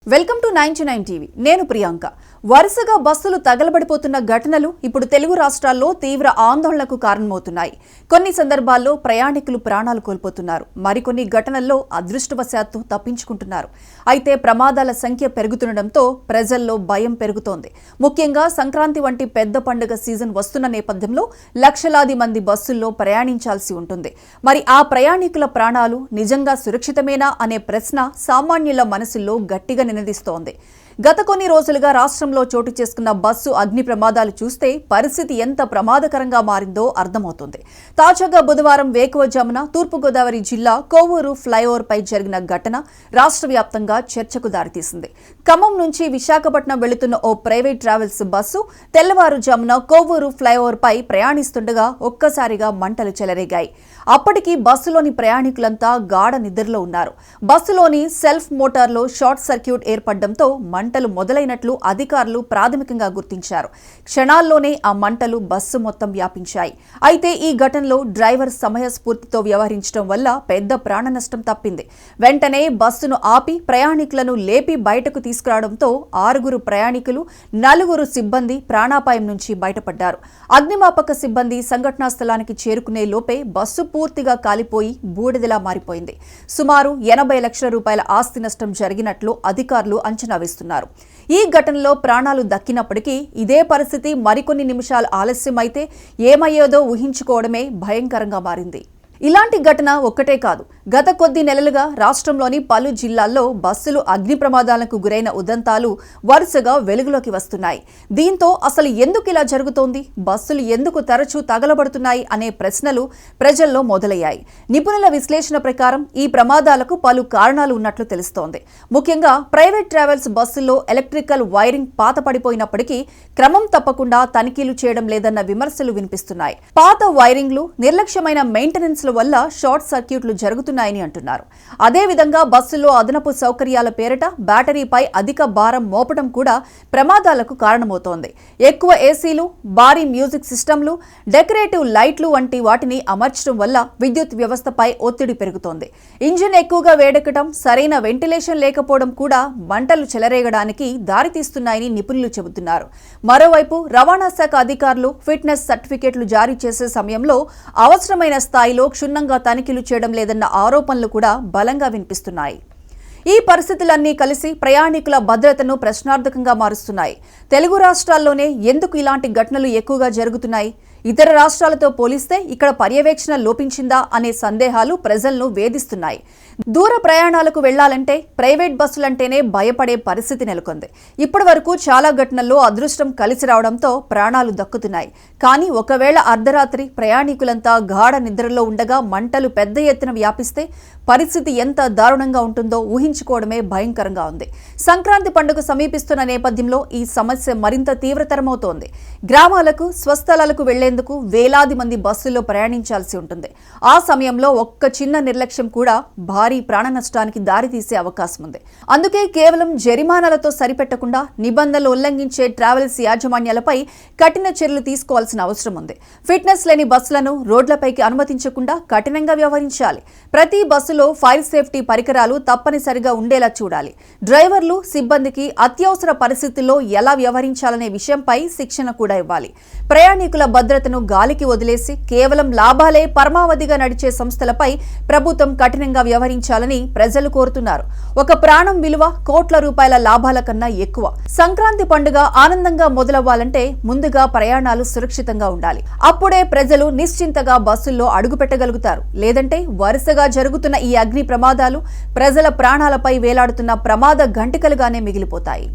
Welcome to 99 TV. నేను ప్రియాంక. వరుసగా బస్సులు తగలబడిపోతున్న ఘటనలు ఇప్పుడు తెలుగు రాష్ట్రాల్లో తీవ్ర ఆందోళనకు కారణమవుతున్నాయి. కొన్ని సందర్భాల్లో ప్రయాణికులు ప్రాణాలు కోల్పోతున్నారు. మరికొన్ని ఘటనల్లో అదృష్టవశాత్తు తప్పించుకుంటున్నారు. అయితే ప్రమాదాల సంఖ్య పెరుగుతుండటంతో ప్రజల్లో భయం పెరుగుతోంది. ముఖ్యంగా సంక్రాంతి వంటి పెద్ద పండుగ సీజన్ వస్తున్న నేపథ్యంలో లక్షలాది మంది బస్సుల్లో ప్రయాణించాల్సి ఉంటుంది. మరి ఆ ప్రయాణికుల ప్రాణాలు నిజంగా సురక్షితమేనా అనే ప్రశ్న సామాన్యుల మనసుల్లో గట్టిగా నినదిస్తోంది. గత కొన్ని రోజులుగా రాష్ట్రంలో చోటు చేసుకున్న బస్సు అగ్ని ప్రమాదాలు చూస్తే పరిస్థితి ఎంత ప్రమాదకరంగా మారిందో అర్థమవుతుంది. తాజాగా బుధవారం వేకువజామున తూర్పుగోదావరి జిల్లా కోవూరు ఫ్లైఓవర్ పై జరిగిన ఘటన రాష్ట్ర వ్యాప్తంగా చర్చకు దారితీసింది. ఖమ్మం నుంచి విశాఖపట్నం వెళుతున్న ఓ ప్రైవేట్ ట్రావెల్స్ బస్సు తెల్లవారుజామున కోవూరు ఫ్లైఓవర్ పై ప్రయాణిస్తుండగా ఒక్కసారిగా మంటలు చెలరేగాయి. అప్పటికి బస్సులోని ప్రయాణికులంతా గాఢ నిద్రలో ఉన్నారు. బస్సులోని సెల్ఫ్ మోటార్లో షార్ట్ సర్క్యూట్ ఏర్పడడంతో మంటలు మొదలైనట్లు అధికారులు ప్రాథమికంగా గుర్తించారు. క్షణాల్లోనే ఆ మంటలు బస్సు మొత్తం వ్యాపించాయి. అయితే ఈ ఘటనలో డ్రైవర్ సమయస్ఫూర్తితో వ్యవహరించడం వల్ల పెద్ద ప్రాణ నష్టం తప్పింది. వెంటనే బస్సును ఆపి ప్రయాణికులను లేపి బయటకు తీసుకురావడంతో 6 ప్రయాణికులు 4 సిబ్బంది ప్రాణాపాయం నుంచి బయటపడ్డారు. అగ్నిమాపక సిబ్బంది సంఘటనా స్థలానికి చేరుకునే లోపే బస్సు పూర్తిగా కాలిపోయి బూడిదలా మారిపోయింది. సుమారు 80 లక్షల రూపాయల ఆస్తి నష్టం జరిగినట్లు అధికారులు అంచనా వేస్తున్నారు. ఈ ఘటనలో ప్రాణాలు దక్కినప్పటికీ ఇదే పరిస్థితి మరికొన్ని నిమిషాలు ఆలస్యమైతే ఏమయ్యేదో ఊహించుకోవడమే భయంకరంగా మారింది. ఇలాంటి ఘటన ఒక్కటే కాదు, గత కొద్ది నెలలుగా రాష్ట్రంలోని పలు జిల్లాల్లో బస్సులు అగ్ని ప్రమాదాలకు గురైన ఉదంతాలు వరుసగా వెలుగులోకి వస్తున్నాయి. దీంతో అసలు ఎందుకు ఇలా జరుగుతోంది, బస్సులు ఎందుకు తరచూ తగలబడుతున్నాయి అనే ప్రశ్నలు ప్రజల్లో మొదలయ్యాయి. నిపుణుల విశ్లేషణ ప్రకారం ఈ ప్రమాదాలకు పలు కారణాలు ఉన్నట్లు తెలుస్తోంది. ముఖ్యంగా ప్రైవేట్ ట్రావెల్స్ బస్సుల్లో ఎలక్ట్రికల్ వైరింగ్ పాత పడిపోయినప్పటికీ క్రమం తప్పకుండా తనిఖీలు చేయడం లేదన్న విమర్శలు వినిపిస్తున్నాయి. పాత వైరింగ్లు, నిర్లక్ష్యమైన మెయింటెనెన్స్ వల్ల షార్ట్ సర్క్యూట్లు జరుగుతున్నాయని అంటున్నారు. అదేవిధంగా బస్సుల్లో అదనపు సౌకర్యాల పేరిట బ్యాటరీపై అధిక భారం మోపడం కూడా ప్రమాదాలకు కారణమవుతోంది. ఎక్కువ ఏసీలు, భారీ మ్యూజిక్ సిస్టంలు, డెకరేటివ్ లైట్లు వంటి వాటిని అమర్చడం వల్ల విద్యుత్ వ్యవస్థపై ఒత్తిడి పెరుగుతోంది. ఇంజిన్ ఎక్కువగా వేడెక్కడం, సరైన వెంటిలేషన్ లేకపోవడం కూడా మంటలు చెలరేగడానికి దారితీస్తున్నాయని నిపుణులు చెబుతున్నారు. మరోవైపు రవాణా శాఖ అధికారులు ఫిట్నెస్ సర్టిఫికెట్లు జారీ చేసే సమయంలో అవసరమైన స్థాయిలో క్షుణ్ణంగా తనిఖీలు చేయడం లేదన్న ఆరోపణలు కూడా బలంగా వినిపిస్తున్నాయి. ఈ పరిస్థితులన్నీ కలిసి ప్రయాణికుల భద్రతను ప్రశ్నార్థకంగా మారుస్తున్నాయి. తెలుగు రాష్ట్రాల్లోనే ఎందుకు ఇలాంటి ఘటనలు ఎక్కువగా జరుగుతున్నాయి? ఇతర రాష్ట్రాలతో పోలిస్తే ఇక్కడ పర్యవేక్షణ లోపించిందా అనే సందేహాలు ప్రజలను వేధిస్తున్నాయి. దూర ప్రయాణాలకు వెళ్లాలంటే ప్రైవేట్ బస్సులంటేనే భయపడే పరిస్థితి నెలకొంది. ఇప్పటి వరకు చాలా ఘటనల్లో అదృష్టం కలిసి రావడంతో ప్రాణాలు దక్కుతున్నాయి. కానీ ఒకవేళ అర్ధరాత్రి ప్రయాణికులంతా గాఢ నిద్రలో ఉండగా మంటలు పెద్ద ఎత్తున వ్యాపిస్తే పరిస్థితి ఎంత దారుణంగా ఉంటుందో ఊహించుకోవడమే భయంకరంగా ఉంది. సంక్రాంతి పండుగ సమీపిస్తున్న నేపథ్యంలో ఈ సమస్య మరింత తీవ్రతరమవుతోంది. గ్రామాలకు, స్వస్థలాలకు వెళ్లేందుకు వేలాది మంది బస్సుల్లో ప్రయాణించాల్సి ఉంటుంది. ఆ సమయంలో ఒక్క చిన్న నిర్లక్ష్యం కూడా భారీ ప్రాణ నష్టానికి దారితీసే అవకాశం ఉంది. అందుకే కేవలం జరిమానాలతో సరిపెట్టకుండా నిబంధనలు ఉల్లంఘించే ట్రావెల్స్ యాజమాన్యాలపై కఠిన చర్యలు తీసుకోవాల్సిన అవసరం ఉంది. ఫిట్నెస్ లేని బస్సులను రోడ్లపైకి అనుమతించకుండా కఠినంగా వ్యవహరించాలి. ప్రతి బస్సులో ఫైర్ సేఫ్టీ పరికరాలు తప్పనిసరిగా ఉండేలా చూడాలి. డ్రైవర్లు, సిబ్బందికి అత్యవసర పరిస్థితుల్లో ఎలా వ్యవహరించాలనే విషయంపై శిక్షణ కూడా ఇవ్వాలి. ప్రయాణికుల భద్రతను గాలికి వదిలేసి కేవలం లాభాలే పరమావధిగా నడిచే సంస్థలపై ప్రభుత్వం కఠినంగా వ్యవహరించాలని ప్రజలు కోరుతున్నారు. ఒక ప్రాణం విలువ కోట్ల రూపాయల లాభాల కన్నా ఎక్కువ. సంక్రాంతి పండుగ ఆనందంగా మొదలవ్వాలంటే ముందుగా ప్రయాణాలు సురక్షితంగా ఉండాలి. అప్పుడే ప్రజలు నిశ్చింతగా బస్సుల్లో అడుగు పెట్టగలుగుతారు. లేదంటే వరుసగా జరుగుతున్న ఈ అగ్ని ప్రమాదాలు ప్రజల ప్రాణాలపై వేలాడుతున్న ప్రమాద ఘంటికలుగానే మిగిలిపోతాయి.